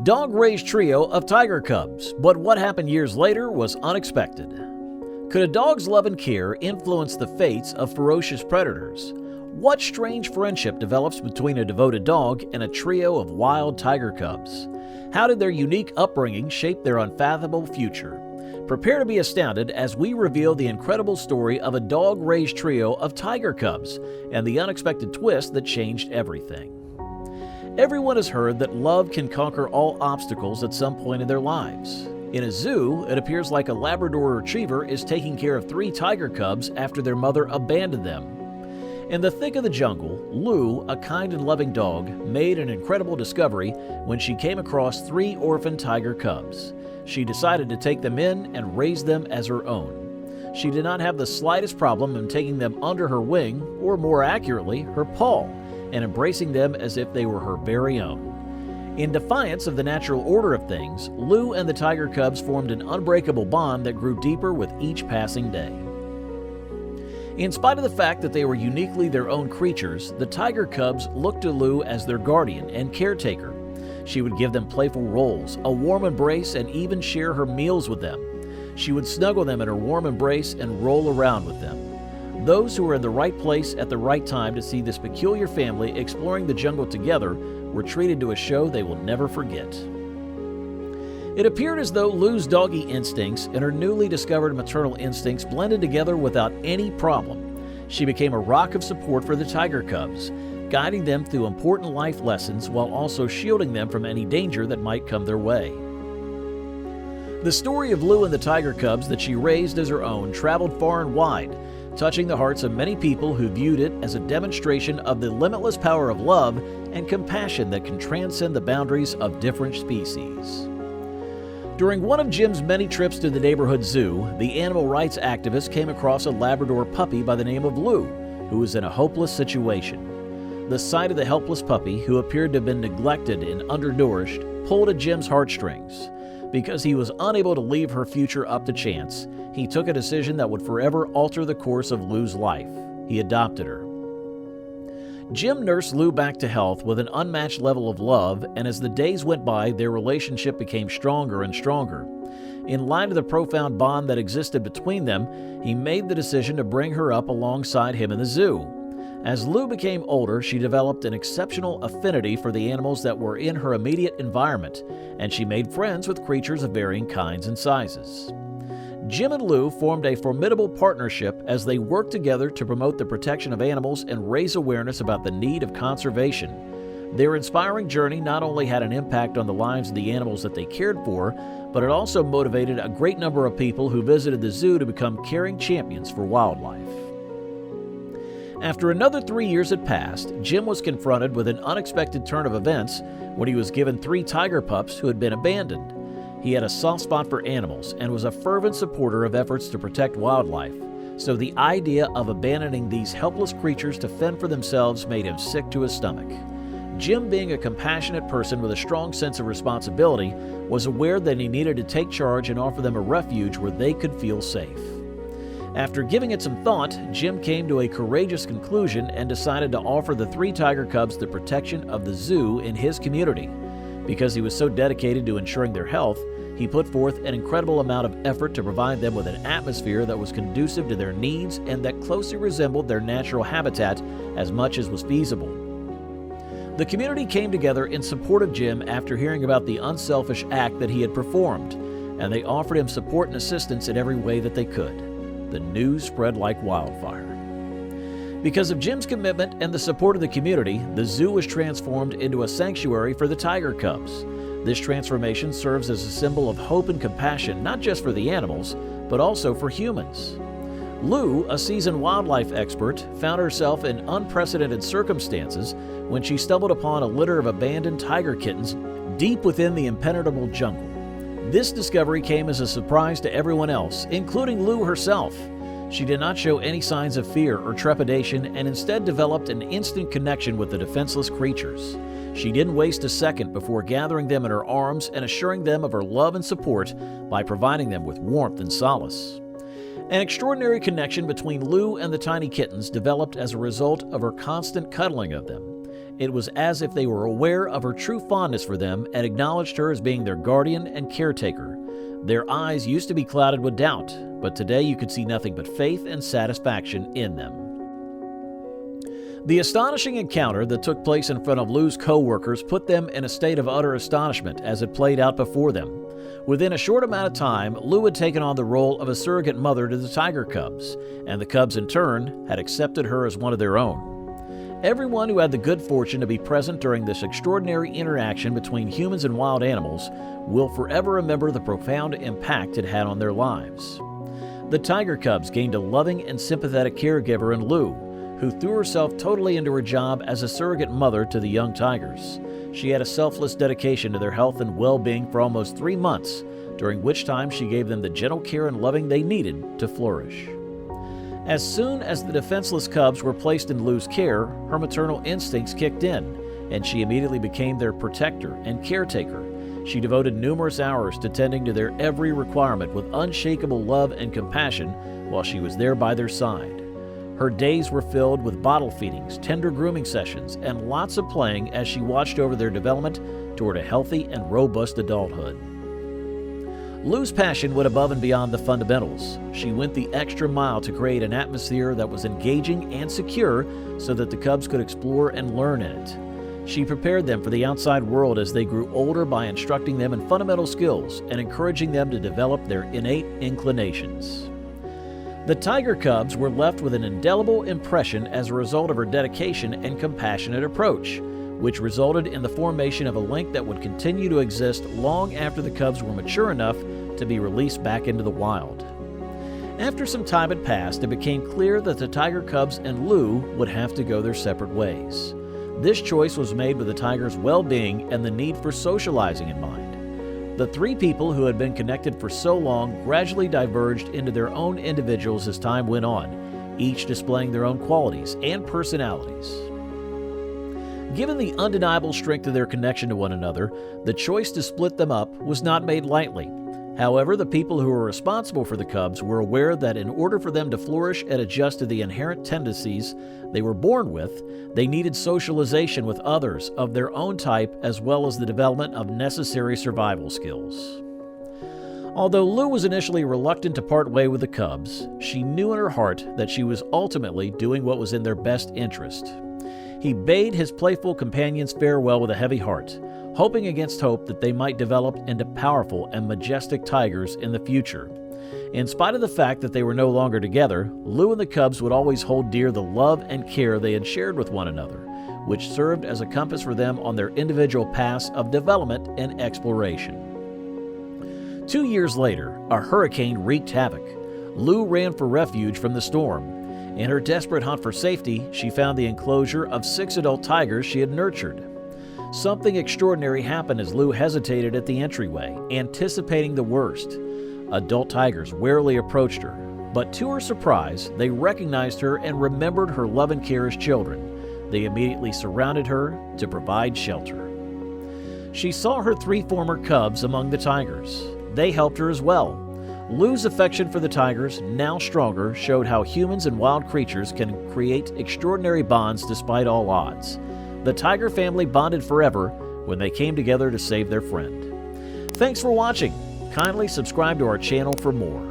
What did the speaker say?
Dog-raised trio of tiger cubs, but what happened years later was unexpected. Could a dog's love and care influence the fates of ferocious predators? What strange friendship develops between a devoted dog and a trio of wild tiger cubs? How did their unique upbringing shape their unfathomable future? Prepare to be astounded as we reveal the incredible story of a dog-raised trio of tiger cubs and the unexpected twist that changed everything. Everyone has heard that love can conquer all obstacles at some point in their lives. In a zoo, it appears like a Labrador retriever is taking care of 3 tiger cubs after their mother abandoned them. In the thick of the jungle, Lou, a kind and loving dog, made an incredible discovery when she came across 3 orphan tiger cubs. She decided to take them in and raise them as her own. She did not have the slightest problem in taking them under her wing, or more accurately, her paw, and embracing them as if they were her very own. In defiance of the natural order of things, Lou and the tiger cubs formed an unbreakable bond that grew deeper with each passing day. In spite of the fact that they were uniquely their own creatures, the tiger cubs looked to Lou as their guardian and caretaker. She would give them playful rolls, a warm embrace, and even share her meals with them. She would snuggle them in her warm embrace and roll around with them. Those who were in the right place at the right time to see this peculiar family exploring the jungle together were treated to a show they will never forget. It appeared as though Lou's doggy instincts and her newly discovered maternal instincts blended together without any problem. She became a rock of support for the tiger cubs, guiding them through important life lessons while also shielding them from any danger that might come their way. The story of Lou and the tiger cubs that she raised as her own traveled far and wide, touching the hearts of many people who viewed it as a demonstration of the limitless power of love and compassion that can transcend the boundaries of different species. During one of Jim's many trips to the neighborhood zoo, the animal rights activist came across a Labrador puppy by the name of Lou, who was in a hopeless situation. The sight of the helpless puppy, who appeared to have been neglected and undernourished, pulled at Jim's heartstrings. Because he was unable to leave her future up to chance, he took a decision that would forever alter the course of Lou's life. He adopted her. Jim nursed Lou back to health with an unmatched level of love, and as the days went by, their relationship became stronger and stronger. In light of the profound bond that existed between them, he made the decision to bring her up alongside him in the zoo. As Lou became older, she developed an exceptional affinity for the animals that were in her immediate environment, and she made friends with creatures of varying kinds and sizes. Jim and Lou formed a formidable partnership as they worked together to promote the protection of animals and raise awareness about the need of conservation. Their inspiring journey not only had an impact on the lives of the animals that they cared for, but it also motivated a great number of people who visited the zoo to become caring champions for wildlife. After another 3 years had passed, Jim was confronted with an unexpected turn of events when he was given 3 tiger pups who had been abandoned. He had a soft spot for animals and was a fervent supporter of efforts to protect wildlife, so the idea of abandoning these helpless creatures to fend for themselves made him sick to his stomach. Jim, being a compassionate person with a strong sense of responsibility, was aware that he needed to take charge and offer them a refuge where they could feel safe. After giving it some thought, Jim came to a courageous conclusion and decided to offer the 3 tiger cubs the protection of the zoo in his community. Because he was so dedicated to ensuring their health, he put forth an incredible amount of effort to provide them with an atmosphere that was conducive to their needs and that closely resembled their natural habitat as much as was feasible. The community came together in support of Jim after hearing about the unselfish act that he had performed, and they offered him support and assistance in every way that they could. The news spread like wildfire. Because of Jim's commitment and the support of the community, the zoo was transformed into a sanctuary for the tiger cubs. This transformation serves as a symbol of hope and compassion, not just for the animals, but also for humans. Lou, a seasoned wildlife expert, found herself in unprecedented circumstances when she stumbled upon a litter of abandoned tiger kittens deep within the impenetrable jungle. This discovery came as a surprise to everyone else, including Lou herself. She did not show any signs of fear or trepidation and instead developed an instant connection with the defenseless creatures. She didn't waste a second before gathering them in her arms and assuring them of her love and support by providing them with warmth and solace. An extraordinary connection between Lou and the tiny kittens developed as a result of her constant cuddling of them. It was as if they were aware of her true fondness for them and acknowledged her as being their guardian and caretaker. Their eyes used to be clouded with doubt, but today you could see nothing but faith and satisfaction in them. The astonishing encounter that took place in front of Lou's co-workers put them in a state of utter astonishment as it played out before them. Within a short amount of time, Lou had taken on the role of a surrogate mother to the tiger cubs, and the cubs in turn had accepted her as one of their own. Everyone who had the good fortune to be present during this extraordinary interaction between humans and wild animals will forever remember the profound impact it had on their lives. The tiger cubs gained a loving and sympathetic caregiver in Lou, who threw herself totally into her job as a surrogate mother to the young tigers. She had a selfless dedication to their health and well-being for almost 3 months, during which time she gave them the gentle care and loving they needed to flourish. As soon as the defenseless cubs were placed in Lou's care, her maternal instincts kicked in, and she immediately became their protector and caretaker. She devoted numerous hours to tending to their every requirement with unshakable love and compassion while she was there by their side. Her days were filled with bottle feedings, tender grooming sessions, and lots of playing as she watched over their development toward a healthy and robust adulthood. Lou's passion went above and beyond the fundamentals. She went the extra mile to create an atmosphere that was engaging and secure so that the cubs could explore and learn in it. She prepared them for the outside world as they grew older by instructing them in fundamental skills and encouraging them to develop their innate inclinations. The tiger cubs were left with an indelible impression as a result of her dedication and compassionate approach, which resulted in the formation of a link that would continue to exist long after the cubs were mature enough to be released back into the wild. After some time had passed, it became clear that the tiger cubs and Lou would have to go their separate ways. This choice was made with the tiger's well-being and the need for socializing in mind. The 3 people who had been connected for so long gradually diverged into their own individuals as time went on, each displaying their own qualities and personalities. Given the undeniable strength of their connection to one another, the choice to split them up was not made lightly. However, the people who were responsible for the cubs were aware that in order for them to flourish and adjust to the inherent tendencies they were born with, they needed socialization with others of their own type as well as the development of necessary survival skills. Although Lou was initially reluctant to part way with the cubs, she knew in her heart that she was ultimately doing what was in their best interest. He bade his playful companions farewell with a heavy heart, hoping against hope that they might develop into powerful and majestic tigers in the future. In spite of the fact that they were no longer together, Lou and the cubs would always hold dear the love and care they had shared with one another, which served as a compass for them on their individual paths of development and exploration. 2 years later, a hurricane wreaked havoc. Lou ran for refuge from the storm. In her desperate hunt for safety, she found the enclosure of 6 adult tigers she had nurtured. Something extraordinary happened as Lou hesitated at the entryway, anticipating the worst. Adult tigers warily approached her, but to her surprise, they recognized her and remembered her love and care as children. They immediately surrounded her to provide shelter. She saw her 3 former cubs among the tigers. They helped her as well. Lou's affection for the tigers, now stronger, showed how humans and wild creatures can create extraordinary bonds despite all odds. The tiger family bonded forever when they came together to save their friend. Thanks for watching. Kindly subscribe to our channel for more.